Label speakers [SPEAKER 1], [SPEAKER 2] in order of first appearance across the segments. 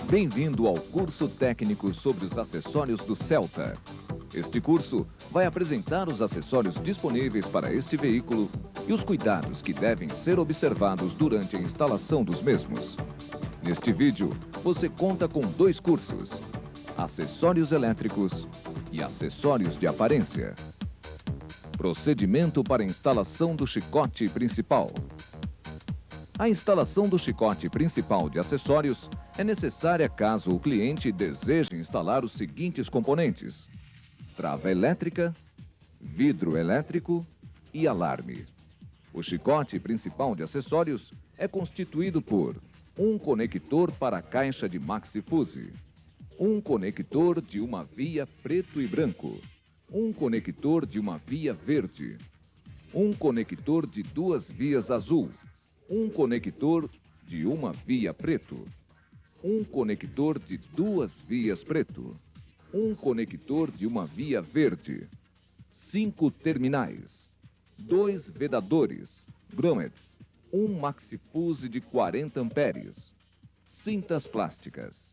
[SPEAKER 1] Bem-vindo ao curso técnico sobre os acessórios do Celta. Este curso vai apresentar os acessórios disponíveis para este veículo e os cuidados que devem ser observados durante a instalação dos mesmos. Neste vídeo, você conta com 2 cursos: acessórios elétricos e acessórios de aparência. Procedimento para a instalação do chicote principal. A instalação do chicote principal de acessórios é necessária caso o cliente deseje instalar os seguintes componentes: trava elétrica, vidro elétrico e alarme. O chicote principal de acessórios é constituído por um conector para a caixa de maxi-fuse, um conector de uma via preto e branco, um conector de uma via verde, um conector de 2 vias azul, um conector de uma via preto, um conector de 2 vias preto, um conector de uma via verde, 5 terminais, 2 vedadores, grommets, um maxi-fuse de 40 amperes, cintas plásticas.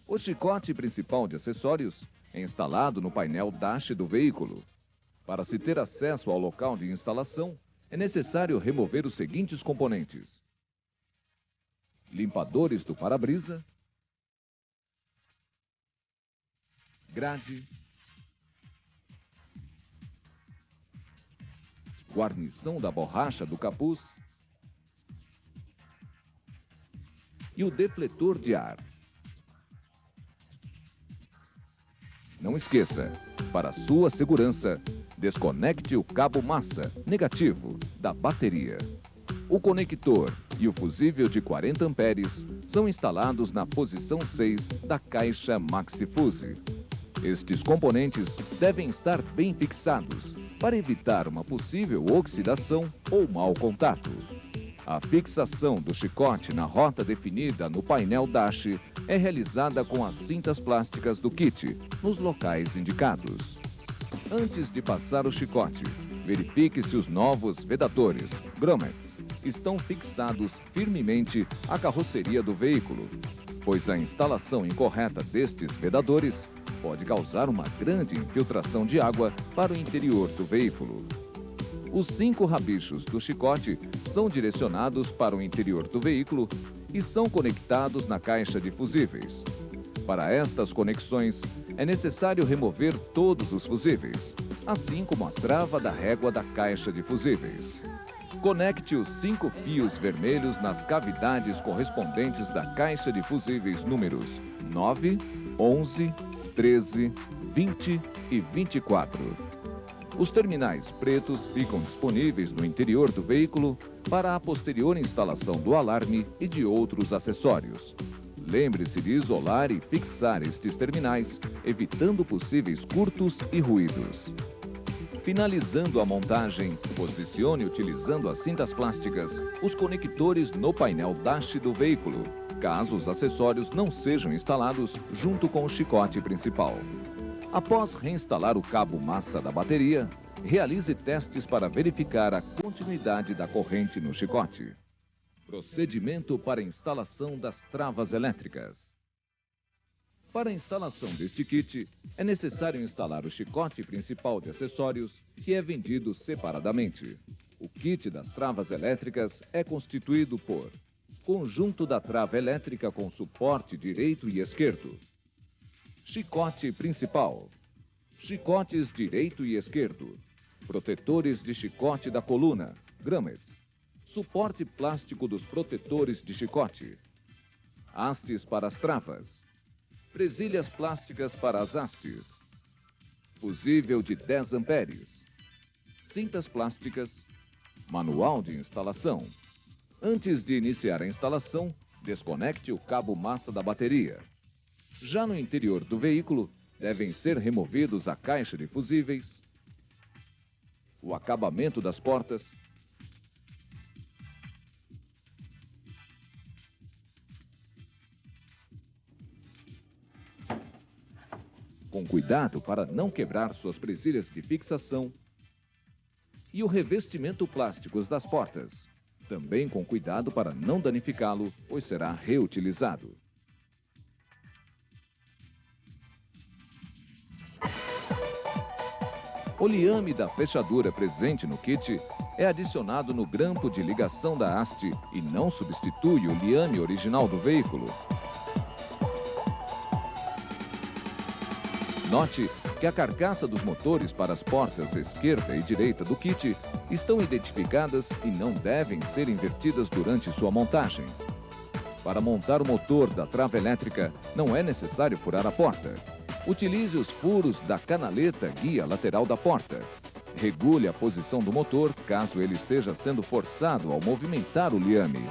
[SPEAKER 1] O chicote principal de acessórios é instalado no painel dash do veículo. Para se ter acesso ao local de instalação, é necessário remover os seguintes componentes: limpadores do para-brisa, grade, guarnição da borracha do capuz e o defletor de ar. Não esqueça, para sua segurança, desconecte o cabo massa negativo da bateria. O conector e o fusível de 40 amperes são instalados na posição 6 da caixa maxi-fuse. Estes componentes devem estar bem fixados para evitar uma possível oxidação ou mau contato. A fixação do chicote na rota definida no painel dash é realizada com as cintas plásticas do kit nos locais indicados. Antes de passar o chicote, verifique se os novos vedadores, grommets, estão fixados firmemente à carroceria do veículo, pois a instalação incorreta destes vedadores pode causar uma grande infiltração de água para o interior do veículo. Os 5 rabichos do chicote são direcionados para o interior do veículo e são conectados na caixa de fusíveis. Para estas conexões, é necessário remover todos os fusíveis, assim como a trava da régua da caixa de fusíveis. Conecte os 5 fios vermelhos nas cavidades correspondentes da caixa de fusíveis números 9, 11, 13, 20 e 24. Os terminais pretos ficam disponíveis no interior do veículo para a posterior instalação do alarme e de outros acessórios. Lembre-se de isolar e fixar estes terminais, evitando possíveis curtos e ruídos. Finalizando a montagem, posicione utilizando as cintas plásticas os conectores no painel dash do veículo, caso os acessórios não sejam instalados junto com o chicote principal. Após reinstalar o cabo massa da bateria, realize testes para verificar a continuidade da corrente no chicote. Procedimento para a instalação das travas elétricas. Para a instalação deste kit, é necessário instalar o chicote principal de acessórios, que é vendido separadamente. O kit das travas elétricas é constituído por conjunto da trava elétrica com suporte direito e esquerdo, chicote principal, chicotes direito e esquerdo, protetores de chicote da coluna, grommets, suporte plástico dos protetores de chicote, hastes para as travas, presilhas plásticas para as hastes, fusível de 10 amperes, cintas plásticas, manual de instalação. Antes de iniciar a instalação, desconecte o cabo massa da bateria. Já no interior do veículo, devem ser removidos a caixa de fusíveis, o acabamento das portas, com cuidado para não quebrar suas presilhas de fixação, e o revestimento plástico das portas, também com cuidado para não danificá-lo, pois será reutilizado. O liame da fechadura presente no kit é adicionado no grampo de ligação da haste e não substitui o liame original do veículo. Note que a carcaça dos motores para as portas esquerda e direita do kit estão identificadas e não devem ser invertidas durante sua montagem. Para montar o motor da trava elétrica, não é necessário furar a porta. Utilize os furos da canaleta guia lateral da porta. Regule a posição do motor caso ele esteja sendo forçado ao movimentar o liame.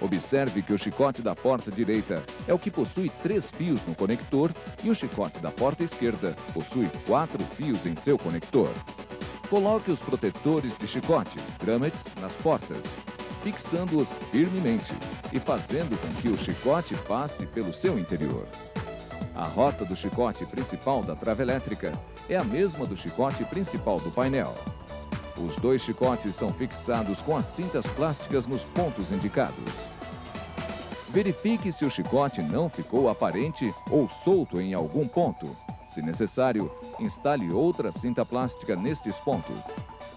[SPEAKER 1] Observe que o chicote da porta direita é o que possui 3 fios no conector e o chicote da porta esquerda possui 4 fios em seu conector. Coloque os protetores de chicote, grommets, nas portas, fixando-os firmemente e fazendo com que o chicote passe pelo seu interior. A rota do chicote principal da trava elétrica é a mesma do chicote principal do painel. Os 2 chicotes são fixados com as cintas plásticas nos pontos indicados. Verifique se o chicote não ficou aparente ou solto em algum ponto. Se necessário, instale outra cinta plástica nestes pontos.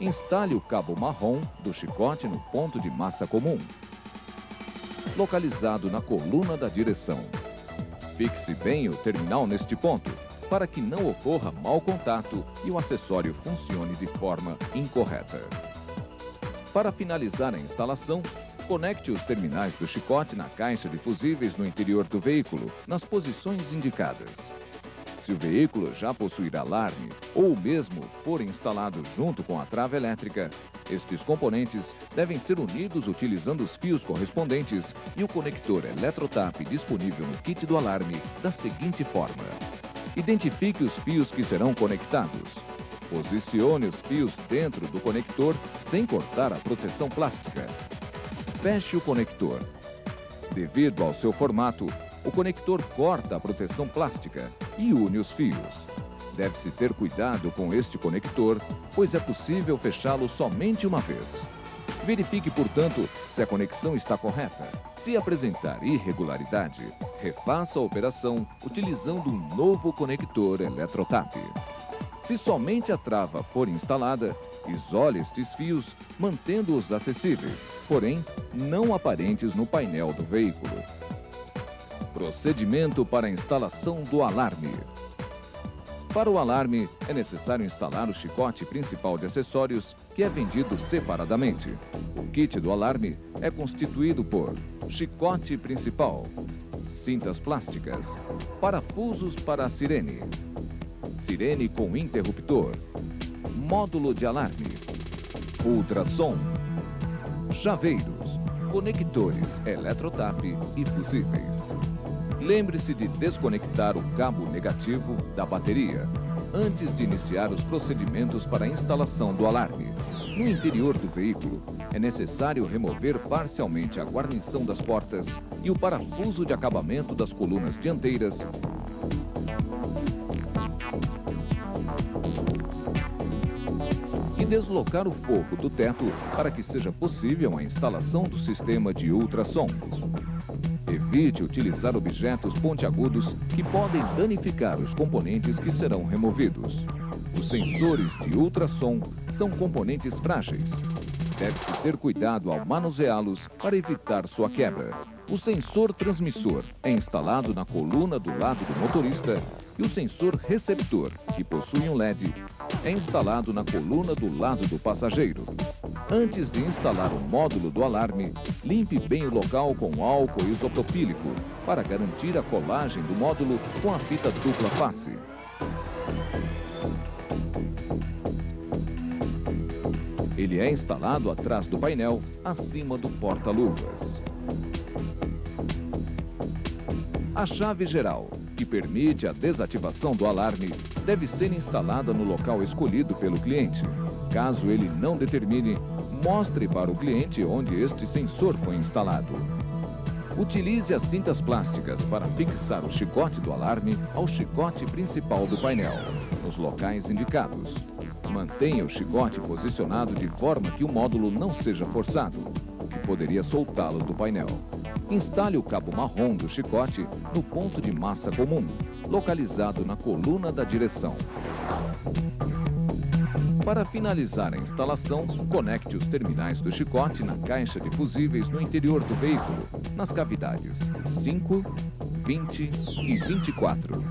[SPEAKER 1] Instale o cabo marrom do chicote no ponto de massa comum, localizado na coluna da direção. Fixe bem o terminal neste ponto, para que não ocorra mau contato e o acessório funcione de forma incorreta. Para finalizar a instalação, conecte os terminais do chicote na caixa de fusíveis no interior do veículo, nas posições indicadas. Se o veículo já possuir alarme ou mesmo for instalado junto com a trava elétrica, estes componentes devem ser unidos utilizando os fios correspondentes e o conector EletroTap disponível no kit do alarme da seguinte forma. Identifique os fios que serão conectados. Posicione os fios dentro do conector sem cortar a proteção plástica. Feche o conector. Devido ao seu formato, o conector corta a proteção plástica e une os fios. Deve-se ter cuidado com este conector, pois é possível fechá-lo somente uma vez. Verifique, portanto, se a conexão está correta. Se apresentar irregularidade, refaça a operação utilizando um novo conector EletroTap. Se somente a trava for instalada, isole estes fios, mantendo-os acessíveis, porém não aparentes no painel do veículo. Procedimento para a instalação do alarme. Para o alarme, é necessário instalar o chicote principal de acessórios, que é vendido separadamente. O kit do alarme é constituído por chicote principal, cintas plásticas, parafusos para a sirene, sirene com interruptor, módulo de alarme, ultrassom, chaveiros, conectores EletroTap e fusíveis. Lembre-se de desconectar o cabo negativo da bateria antes de iniciar os procedimentos para a instalação do alarme. No interior do veículo, é necessário remover parcialmente a guarnição das portas e o parafuso de acabamento das colunas dianteiras e deslocar o forro do teto para que seja possível a instalação do sistema de ultrassom. Evite utilizar objetos pontiagudos que podem danificar os componentes que serão removidos. Os sensores de ultrassom são componentes frágeis. Deve-se ter cuidado ao manuseá-los para evitar sua quebra. O sensor transmissor é instalado na coluna do lado do motorista e o sensor receptor, que possui um LED, é instalado na coluna do lado do passageiro. Antes de instalar o módulo do alarme, limpe bem o local com álcool isopropílico para garantir a colagem do módulo com a fita dupla face. Ele é instalado atrás do painel, acima do porta-luvas. A chave geral, que permite a desativação do alarme, deve ser instalada no local escolhido pelo cliente. Caso ele não determine, mostre para o cliente onde este sensor foi instalado. Utilize as cintas plásticas para fixar o chicote do alarme ao chicote principal do painel, nos locais indicados. Mantenha o chicote posicionado de forma que o módulo não seja forçado, o que poderia soltá-lo do painel. Instale o cabo marrom do chicote no ponto de massa comum, localizado na coluna da direção. Para finalizar a instalação, conecte os terminais do chicote na caixa de fusíveis no interior do veículo, nas cavidades 5, 20 e 24.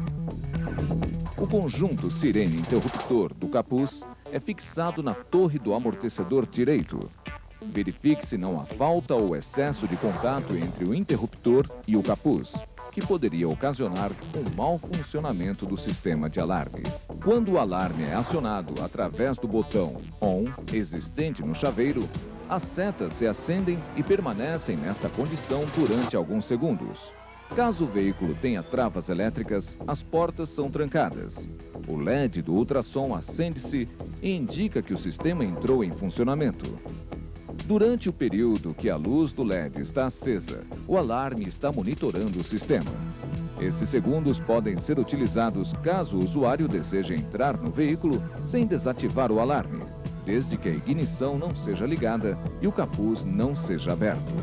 [SPEAKER 1] O conjunto sirene interruptor do capuz é fixado na torre do amortecedor direito. Verifique se não há falta ou excesso de contato entre o interruptor e o capuz, que poderia ocasionar um mau funcionamento do sistema de alarme. Quando o alarme é acionado através do botão ON existente no chaveiro, as setas se acendem e permanecem nesta condição durante alguns segundos. Caso o veículo tenha travas elétricas, as portas são trancadas. O LED do ultrassom acende-se e indica que o sistema entrou em funcionamento. Durante o período que a luz do LED está acesa, o alarme está monitorando o sistema. Esses segundos podem ser utilizados caso o usuário deseje entrar no veículo sem desativar o alarme, desde que a ignição não seja ligada e o capuz não seja aberto.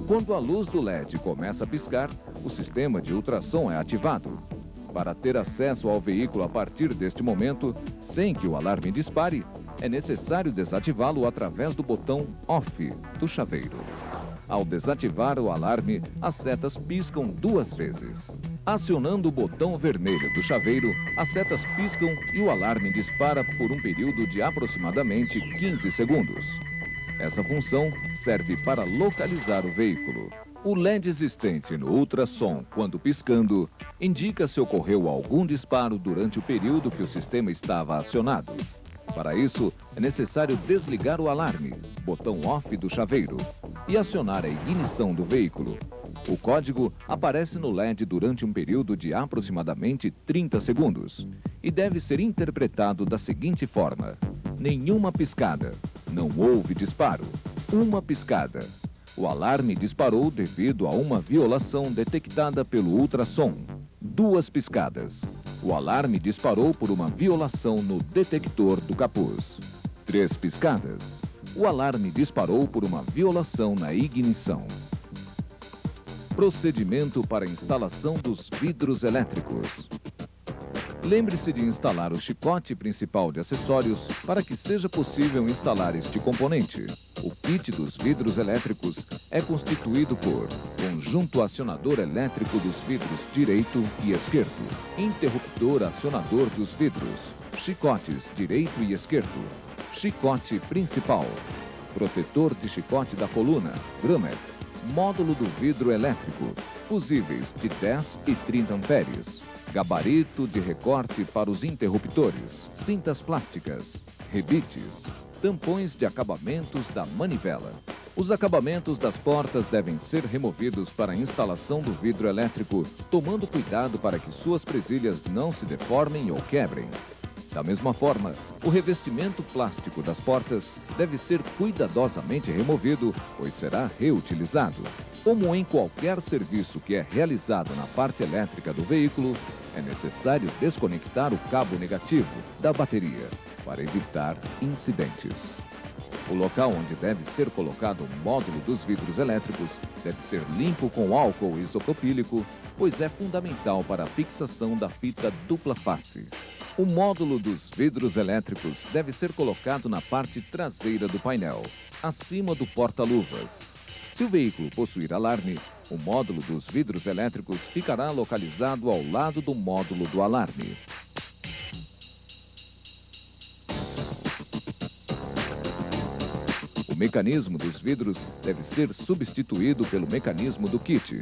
[SPEAKER 1] Quando a luz do LED começa a piscar, o sistema de ultrassom é ativado. Para ter acesso ao veículo a partir deste momento, sem que o alarme dispare, é necessário desativá-lo através do botão OFF do chaveiro. Ao desativar o alarme, as setas piscam 2 vezes. Acionando o botão vermelho do chaveiro, as setas piscam e o alarme dispara por um período de aproximadamente 15 segundos. Essa função serve para localizar o veículo. O LED existente no ultrassom, quando piscando, indica se ocorreu algum disparo durante o período que o sistema estava acionado. Para isso, é necessário desligar o alarme, botão OFF do chaveiro, e acionar a ignição do veículo. O código aparece no LED durante um período de aproximadamente 30 segundos e deve ser interpretado da seguinte forma: nenhuma piscada, não houve disparo, uma piscada. O alarme disparou devido a uma violação detectada pelo ultrassom. 2 piscadas. O alarme disparou por uma violação no detector do capuz. 3 piscadas. O alarme disparou por uma violação na ignição. Procedimento para instalação dos vidros elétricos. Lembre-se de instalar o chicote principal de acessórios para que seja possível instalar este componente. O kit dos vidros elétricos é constituído por conjunto acionador elétrico dos vidros direito e esquerdo, interruptor acionador dos vidros, chicotes direito e esquerdo, chicote principal, protetor de chicote da coluna, grummet, módulo do vidro elétrico, fusíveis de 10 e 30 amperes, gabarito de recorte para os interruptores, cintas plásticas, rebites, tampões de acabamentos da manivela. Os acabamentos das portas devem ser removidos para a instalação do vidro elétrico, tomando cuidado para que suas presilhas não se deformem ou quebrem. Da mesma forma, o revestimento plástico das portas deve ser cuidadosamente removido, pois será reutilizado. Como em qualquer serviço que é realizado na parte elétrica do veículo, é necessário desconectar o cabo negativo da bateria para evitar incidentes. O local onde deve ser colocado o módulo dos vidros elétricos deve ser limpo com álcool isopropílico, pois é fundamental para a fixação da fita dupla face. O módulo dos vidros elétricos deve ser colocado na parte traseira do painel, acima do porta-luvas. Se o veículo possuir alarme, o módulo dos vidros elétricos ficará localizado ao lado do módulo do alarme. O mecanismo dos vidros deve ser substituído pelo mecanismo do kit.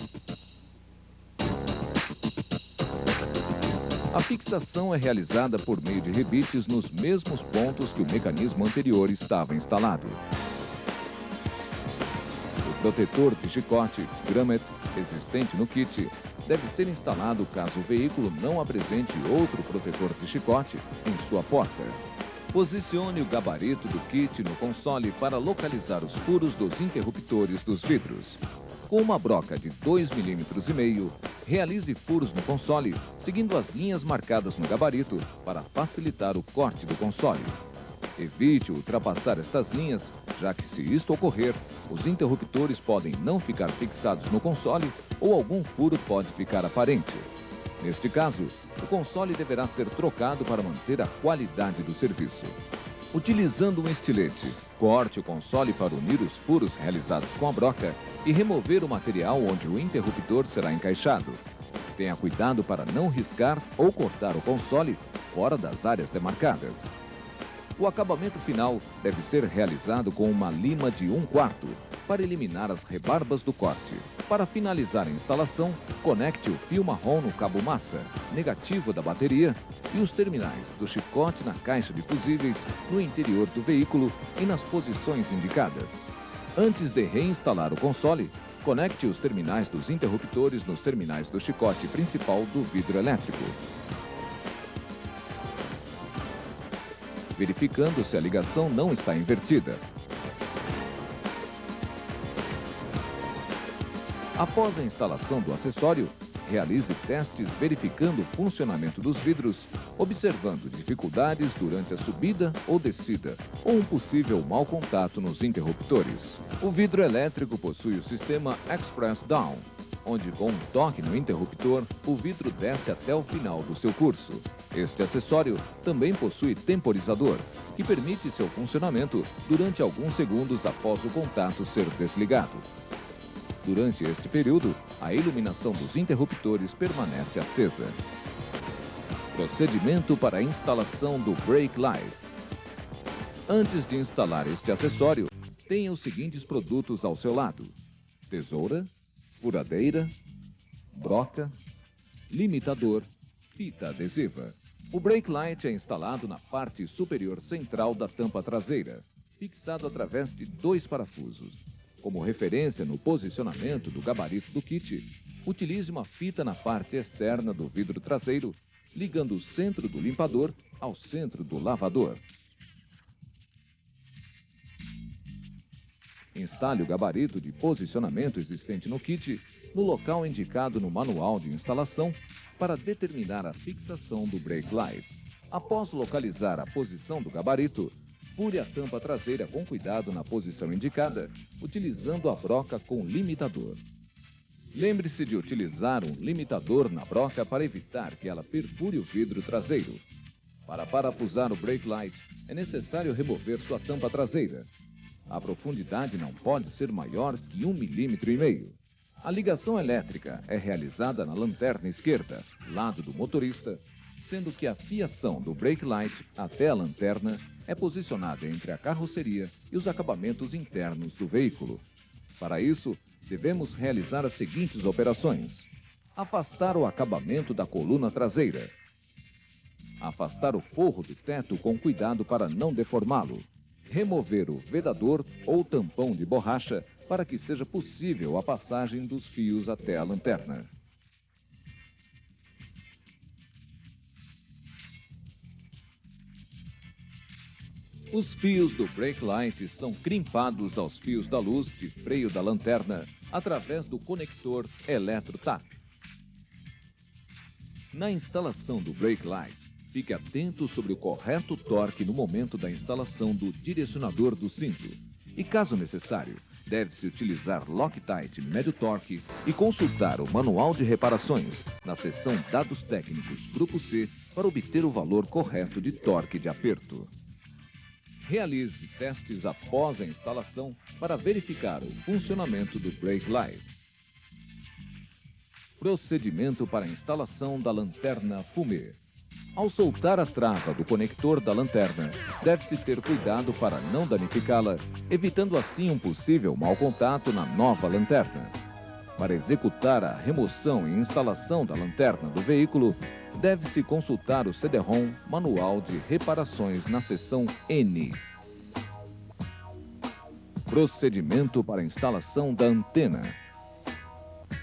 [SPEAKER 1] A fixação é realizada por meio de rebites nos mesmos pontos que o mecanismo anterior estava instalado. O protetor de chicote, grummet, existente no kit, deve ser instalado caso o veículo não apresente outro protetor de chicote em sua porta. Posicione o gabarito do kit no console para localizar os furos dos interruptores dos vidros. Com uma broca de 2,5 mm, realize furos no console, seguindo as linhas marcadas no gabarito para facilitar o corte do console. Evite ultrapassar estas linhas, já que se isto ocorrer, os interruptores podem não ficar fixados no console ou algum furo pode ficar aparente. Neste caso, o console deverá ser trocado para manter a qualidade do serviço. Utilizando um estilete, corte o console para unir os furos realizados com a broca e remover o material onde o interruptor será encaixado. Tenha cuidado para não riscar ou cortar o console fora das áreas demarcadas. O acabamento final deve ser realizado com uma lima de 1/4 para eliminar as rebarbas do corte. Para finalizar a instalação, conecte o fio marrom no cabo massa, negativo da bateria e os terminais do chicote na caixa de fusíveis no interior do veículo e nas posições indicadas. Antes de reinstalar o console, conecte os terminais dos interruptores nos terminais do chicote principal do vidro elétrico, verificando se a ligação não está invertida. Após a instalação do acessório, realize testes verificando o funcionamento dos vidros, observando dificuldades durante a subida ou descida ou um possível mau contato nos interruptores. O vidro elétrico possui o sistema Express Down, onde com um toque no interruptor, o vidro desce até o final do seu curso. Este acessório também possui temporizador, que permite seu funcionamento durante alguns segundos após o contato ser desligado. Durante este período, a iluminação dos interruptores permanece acesa. Procedimento para a instalação do Brake Light. Antes de instalar este acessório, tenha os seguintes produtos ao seu lado: tesoura, furadeira, broca, limitador, fita adesiva. O Brake Light é instalado na parte superior central da tampa traseira, fixado através de 2 parafusos. Como referência no posicionamento do gabarito do kit, utilize uma fita na parte externa do vidro traseiro, ligando o centro do limpador ao centro do lavador. Instale o gabarito de posicionamento existente no kit no local indicado no manual de instalação para determinar a fixação do Brake Light. Após localizar a posição do gabarito, fure a tampa traseira com cuidado na posição indicada, utilizando a broca com limitador. Lembre-se de utilizar um limitador na broca para evitar que ela perfure o vidro traseiro. Para parafusar o Brake Light, é necessário remover sua tampa traseira. A profundidade não pode ser maior que 1,5 mm. A ligação elétrica é realizada na lanterna esquerda, lado do motorista, sendo que a fiação do Brake Light até a lanterna é posicionada entre a carroceria e os acabamentos internos do veículo. Para isso, devemos realizar as seguintes operações: afastar o acabamento da coluna traseira, afastar o forro do teto com cuidado para não deformá-lo, remover o vedador ou tampão de borracha para que seja possível a passagem dos fios até a lanterna. Os fios do Brake Light são crimpados aos fios da luz de freio da lanterna através do conector ElectroTap. Na instalação do Brake Light, fique atento sobre o correto torque no momento da instalação do direcionador do cinto. E caso necessário, deve-se utilizar Loctite médio torque e consultar o manual de reparações na seção Dados Técnicos Grupo C para obter o valor correto de torque de aperto. Realize testes após a instalação para verificar o funcionamento do Brake Light. Procedimento para a instalação da lanterna fumê. Ao soltar a trava do conector da lanterna, deve-se ter cuidado para não danificá-la, evitando assim um possível mau contato na nova lanterna. Para executar a remoção e instalação da lanterna do veículo, deve-se consultar o CD-ROM Manual de Reparações na seção N. Procedimento para a instalação da antena.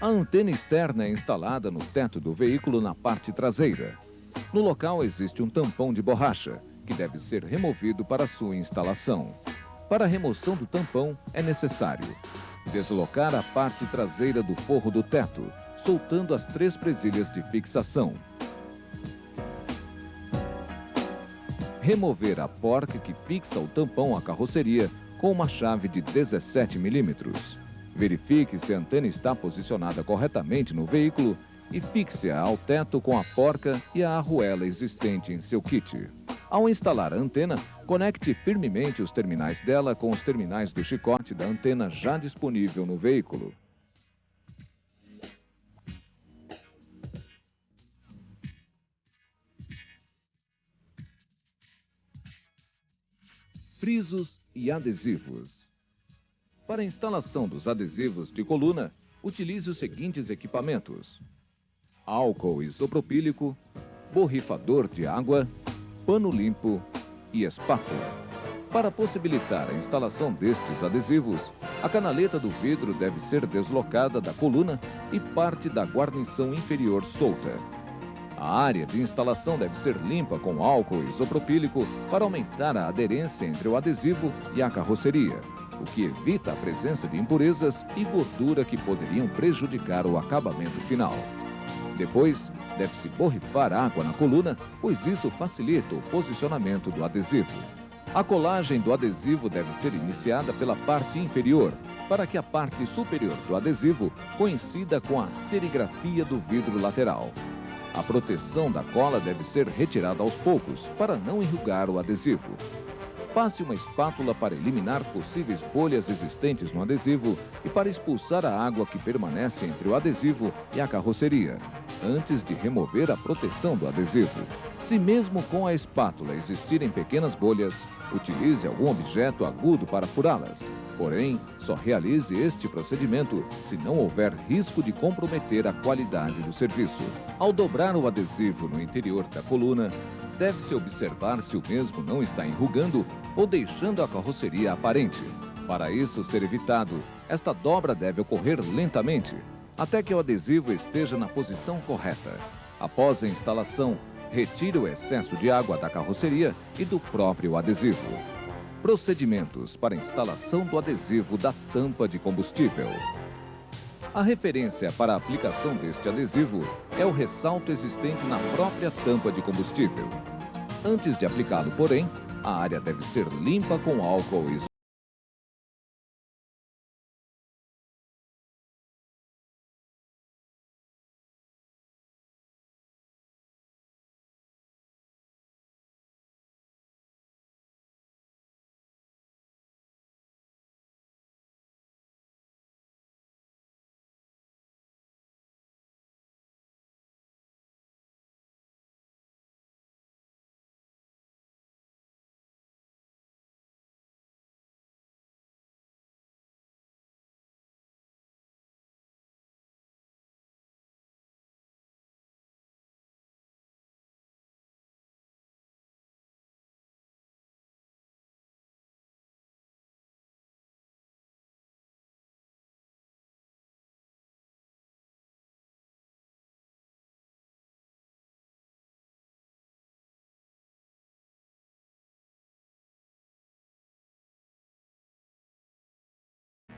[SPEAKER 1] A antena externa é instalada no teto do veículo na parte traseira. No local existe um tampão de borracha, que deve ser removido para sua instalação. Para a remoção do tampão, é necessário deslocar a parte traseira do forro do teto, soltando as 3 presilhas de fixação. Remover a porca que fixa o tampão à carroceria, com uma chave de 17 milímetros. Verifique se a antena está posicionada corretamente no veículo e fixe-a ao teto com a porca e a arruela existente em seu kit. Ao instalar a antena, conecte firmemente os terminais dela com os terminais do chicote da antena já disponível no veículo. Frisos e adesivos. Para a instalação dos adesivos de coluna, utilize os seguintes equipamentos: álcool isopropílico, borrifador de água, pano limpo e espátula. Para possibilitar a instalação destes adesivos, a canaleta do vidro deve ser deslocada da coluna e parte da guarnição inferior solta. A área de instalação deve ser limpa com álcool isopropílico para aumentar a aderência entre o adesivo e a carroceria, o que evita a presença de impurezas e gordura que poderiam prejudicar o acabamento final. Depois, deve-se borrifar água na coluna, pois isso facilita o posicionamento do adesivo. A colagem do adesivo deve ser iniciada pela parte inferior, para que a parte superior do adesivo coincida com a serigrafia do vidro lateral. A proteção da cola deve ser retirada aos poucos, para não enrugar o adesivo. Passe uma espátula para eliminar possíveis bolhas existentes no adesivo e para expulsar a água que permanece entre o adesivo e a carroceria, antes de remover a proteção do adesivo. Se mesmo com a espátula existirem pequenas bolhas, utilize algum objeto agudo para furá-las. Porém, só realize este procedimento se não houver risco de comprometer a qualidade do serviço. Ao dobrar o adesivo no interior da coluna, deve-se observar se o mesmo não está enrugando ou deixando a carroceria aparente. Para isso ser evitado, esta dobra deve ocorrer lentamente, até que o adesivo esteja na posição correta. Após a instalação, retire o excesso de água da carroceria e do próprio adesivo. Procedimentos para instalação do adesivo da tampa de combustível. A referência para a aplicação deste adesivo é o ressalto existente na própria tampa de combustível. Antes de aplicá-lo, porém, a área deve ser limpa com álcool isopropílico.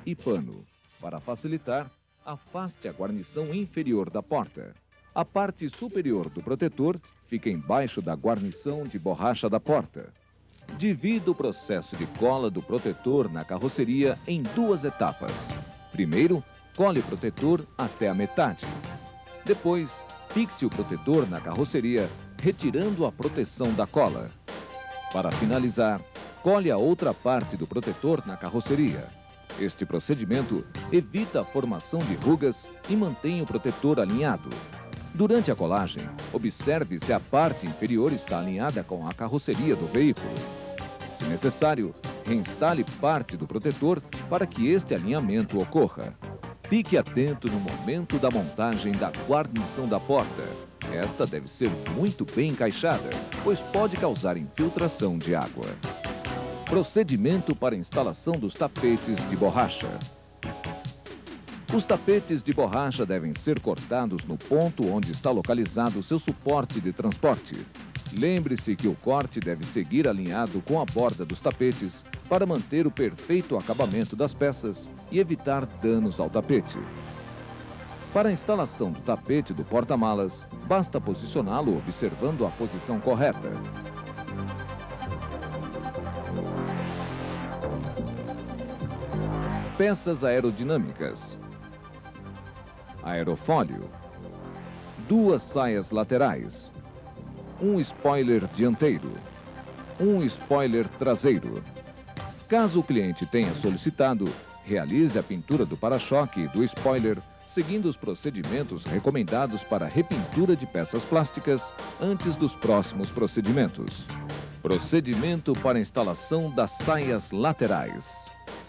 [SPEAKER 1] E pano. Para facilitar, afaste a guarnição inferior da porta. A parte superior do protetor fica embaixo da guarnição de borracha da porta. Divida o processo de cola do protetor na carroceria em duas etapas. Primeiro, cole o protetor até a metade. Depois, fixe o protetor na carroceria, retirando a proteção da cola. Para finalizar, cole a outra parte do protetor na carroceria. Este procedimento evita a formação de rugas e mantém o protetor alinhado. Durante a colagem, observe se a parte inferior está alinhada com a carroceria do veículo. Se necessário, reinstale parte do protetor para que este alinhamento ocorra. Fique atento no momento da montagem da guarnição da porta. Esta deve ser muito bem encaixada, pois pode causar infiltração de água. Procedimento para instalação dos tapetes de borracha. Os tapetes de borracha devem ser cortados no ponto onde está localizado o seu suporte de transporte. Lembre-se que o corte deve seguir alinhado com a borda dos tapetes para manter o perfeito acabamento das peças e evitar danos ao tapete. Para a instalação do tapete do porta-malas, basta posicioná-lo observando a posição correta. peças aerodinâmicas, aerofólio, 2 saias laterais, um spoiler dianteiro, um spoiler traseiro. Caso o cliente tenha solicitado, realize a pintura do para-choque e do spoiler, seguindo os procedimentos recomendados para a repintura de peças plásticas antes dos próximos procedimentos. Procedimento para instalação das saias laterais.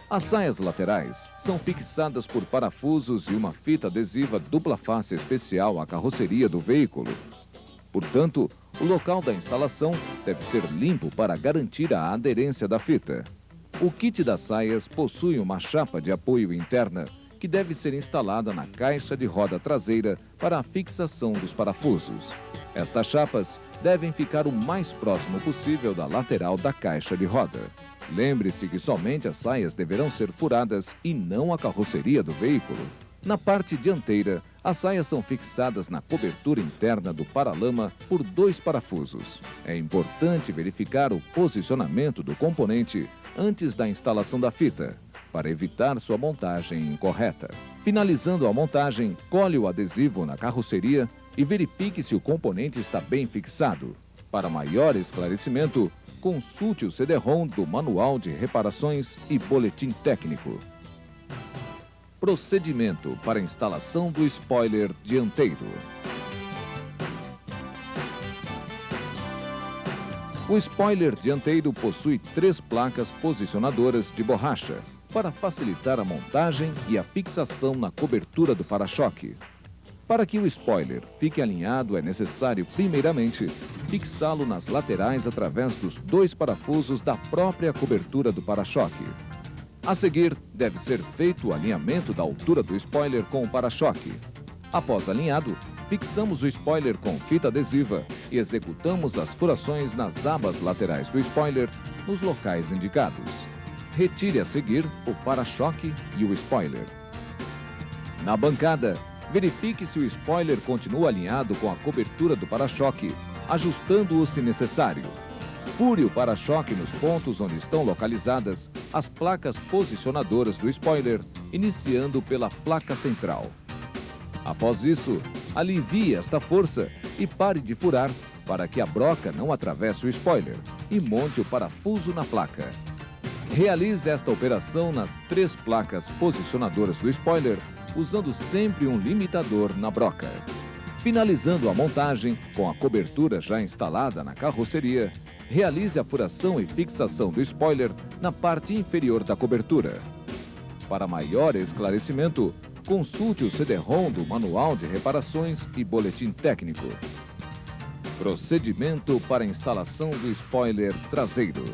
[SPEAKER 1] As saias laterais são fixadas por parafusos e uma fita adesiva dupla face especial à carroceria do veículo. Portanto, o local da instalação deve ser limpo para garantir a aderência da fita. O kit das saias possui uma chapa de apoio interna que deve ser instalada na caixa de roda traseira para a fixação dos parafusos. Estas chapas devem ficar o mais próximo possível da lateral da caixa de roda. Lembre-se que somente as saias deverão ser furadas e não a carroceria do veículo. Na parte dianteira, as saias são fixadas na cobertura interna do paralama por 2 parafusos. É importante verificar o posicionamento do componente antes da instalação da fita, para evitar sua montagem incorreta. Finalizando a montagem, cole o adesivo na carroceria e verifique se o componente está bem fixado. Para maior esclarecimento, consulte o CD-ROM do Manual de Reparações e Boletim Técnico. Procedimento para instalação do spoiler dianteiro. O spoiler dianteiro possui 3 placas posicionadoras de borracha para facilitar a montagem e a fixação na cobertura do para-choque. Para que o spoiler fique alinhado, é necessário, primeiramente, fixá-lo nas laterais através dos 2 parafusos da própria cobertura do para-choque. A seguir, deve ser feito o alinhamento da altura do spoiler com o para-choque. Após alinhado, fixamos o spoiler com fita adesiva e executamos as furações nas abas laterais do spoiler nos locais indicados. Retire a seguir o para-choque e o spoiler. Na bancada, verifique se o spoiler continua alinhado com a cobertura do para-choque, ajustando-o se necessário. Fure o para-choque nos pontos onde estão localizadas as placas posicionadoras do spoiler, iniciando pela placa central. Após isso, alivie esta força e pare de furar para que a broca não atravesse o spoiler e monte o parafuso na placa. Realize esta operação nas 3 placas posicionadoras do spoiler, usando sempre um limitador na broca. Finalizando a montagem, com a cobertura já instalada na carroceria, realize a furação e fixação do spoiler na parte inferior da cobertura. Para maior esclarecimento, consulte o CD-ROM do Manual de Reparações e Boletim Técnico. Procedimento para instalação do spoiler traseiro.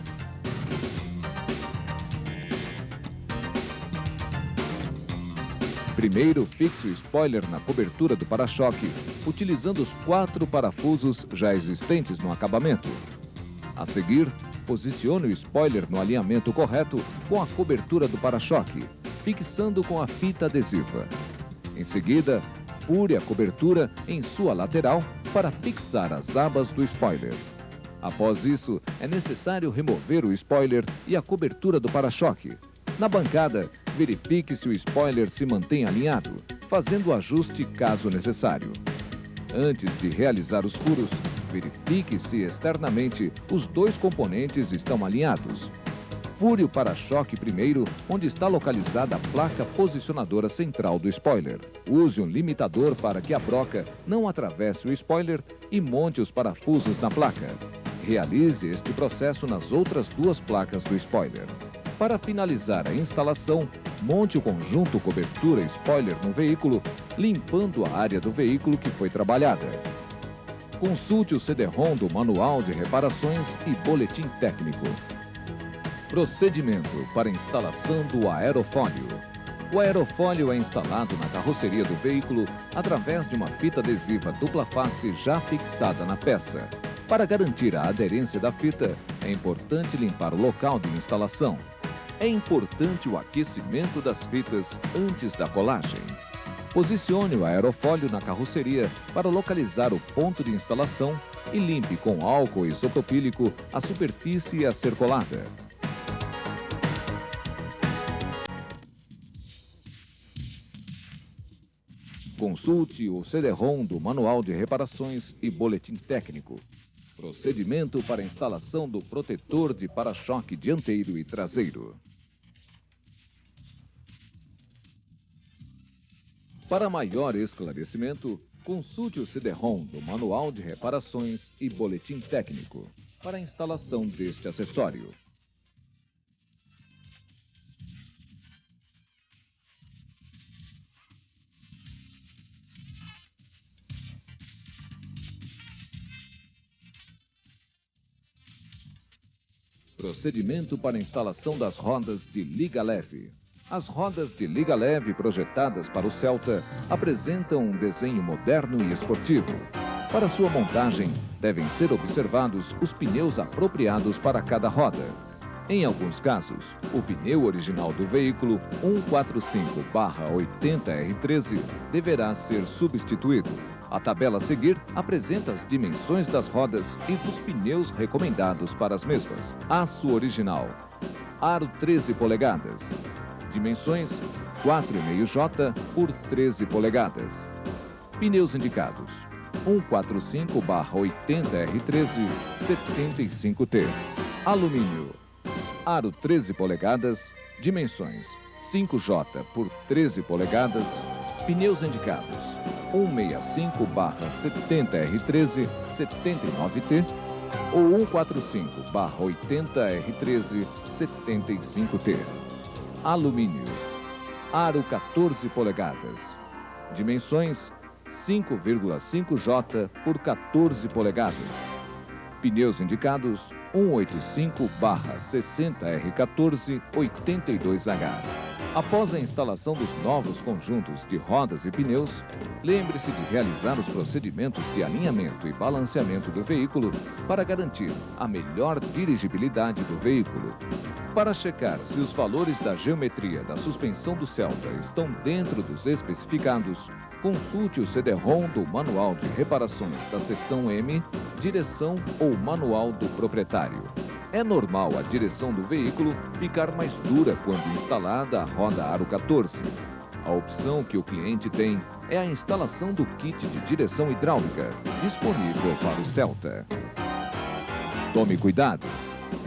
[SPEAKER 1] Primeiro, fixe o spoiler na cobertura do para-choque, utilizando os 4 parafusos já existentes no acabamento. A seguir, posicione o spoiler no alinhamento correto com a cobertura do para-choque, fixando com a fita adesiva. Em seguida, fure a cobertura em sua lateral para fixar as abas do spoiler. Após isso, é necessário remover o spoiler e a cobertura do para-choque. Na bancada, verifique se o spoiler se mantém alinhado, fazendo o ajuste caso necessário. Antes de realizar os furos, verifique se externamente os 2 componentes estão alinhados. Fure o para-choque primeiro, onde está localizada a placa posicionadora central do spoiler. Use um limitador para que a broca não atravesse o spoiler e monte os parafusos na placa. Realize este processo nas outras 2 placas do spoiler. Para finalizar a instalação, monte o conjunto cobertura spoiler no veículo, limpando a área do veículo que foi trabalhada. Consulte o CD-ROM do Manual de Reparações e Boletim Técnico. Procedimento para instalação do aerofólio. O aerofólio é instalado na carroceria do veículo através de uma fita adesiva dupla face já fixada na peça. Para garantir a aderência da fita, é importante limpar o local de instalação. É importante o aquecimento das fitas antes da colagem. Posicione o aerofólio na carroceria para localizar o ponto de instalação e limpe com álcool isopropílico a superfície a ser colada. Consulte o CD-ROM do Manual de Reparações e Boletim Técnico. Procedimento para instalação do protetor de para-choque dianteiro e traseiro. Para maior esclarecimento, consulte o CD-ROM do Manual de Reparações e Boletim Técnico para a instalação deste acessório. Procedimento para a instalação das rodas de liga leve. As rodas de liga leve projetadas para o Celta apresentam um desenho moderno e esportivo. Para sua montagem, devem ser observados os pneus apropriados para cada roda. Em alguns casos, o pneu original do veículo 145/80R13 deverá ser substituído. A tabela a seguir apresenta as dimensões das rodas e dos pneus recomendados para as mesmas. Aço original, aro 13 polegadas. Dimensões 4,5J por 13 polegadas. Pneus indicados 145/80R13 75T. Alumínio. Aro 13 polegadas. Dimensões 5J por 13 polegadas. Pneus indicados 165/70R13 79T ou 145/80R13 75T. Alumínio. Aro 14 polegadas. Dimensões 5,5J por 14 polegadas. Pneus indicados 185/60R14 82H. Após a instalação dos novos conjuntos de rodas e pneus, lembre-se de realizar os procedimentos de alinhamento e balanceamento do veículo para garantir a melhor dirigibilidade do veículo. Para checar se os valores da geometria da suspensão do Celta estão dentro dos especificados, consulte o CD-ROM do Manual de Reparações da seção M, direção ou manual do proprietário. É normal a direção do veículo ficar mais dura quando instalada a roda aro 14. A opção que o cliente tem é a instalação do kit de direção hidráulica, disponível para o Celta. Tome cuidado!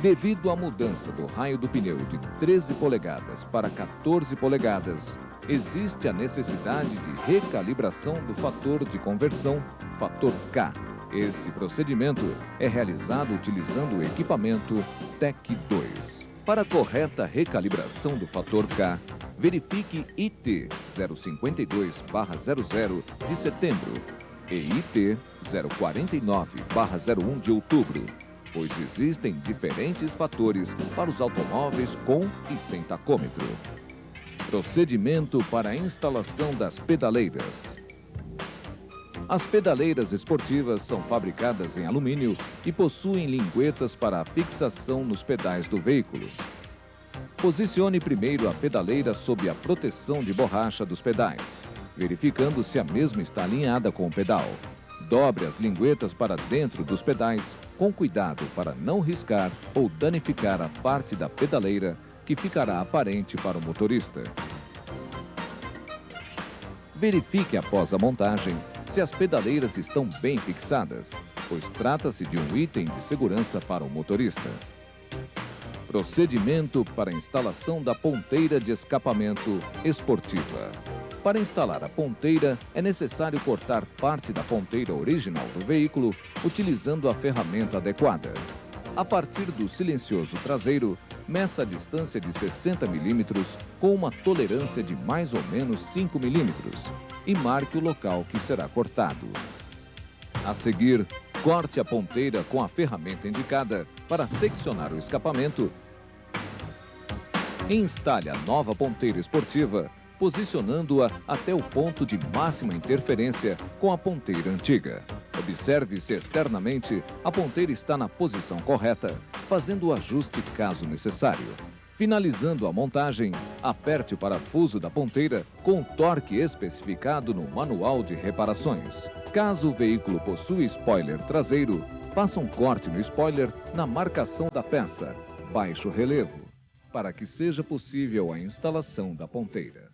[SPEAKER 1] Devido à mudança do raio do pneu de 13 polegadas para 14 polegadas, existe a necessidade de recalibração do fator de conversão, fator K. Esse procedimento é realizado utilizando o equipamento TEC 2. Para a correta recalibração do fator K, verifique IT 052/00 de setembro e IT 049/01 de outubro, pois existem diferentes fatores para os automóveis com e sem tacômetro. Procedimento para a instalação das pedaleiras. As pedaleiras esportivas são fabricadas em alumínio e possuem linguetas para a fixação nos pedais do veículo. Posicione primeiro a pedaleira sob a proteção de borracha dos pedais, verificando se a mesma está alinhada com o pedal. Dobre as linguetas para dentro dos pedais, com cuidado para não riscar ou danificar a parte da pedaleira que ficará aparente para o motorista. Verifique após a montagem se as pedaleiras estão bem fixadas, pois trata-se de um item de segurança para o motorista. Procedimento para a instalação da ponteira de escapamento esportiva. Para instalar a ponteira, é necessário cortar parte da ponteira original do veículo utilizando a ferramenta adequada. A partir do silencioso traseiro, meça a distância de 60 mm com uma tolerância de mais ou menos 5 mm e marque o local que será cortado. A seguir, corte a ponteira com a ferramenta indicada para seccionar o escapamento e instale a nova ponteira esportiva, posicionando-a até o ponto de máxima interferência com a ponteira antiga. Observe se externamente a ponteira está na posição correta, fazendo o ajuste caso necessário. Finalizando a montagem, aperte o parafuso da ponteira com o torque especificado no Manual de Reparações. Caso o veículo possua spoiler traseiro, faça um corte no spoiler na marcação da peça, baixo relevo, para que seja possível a instalação da ponteira.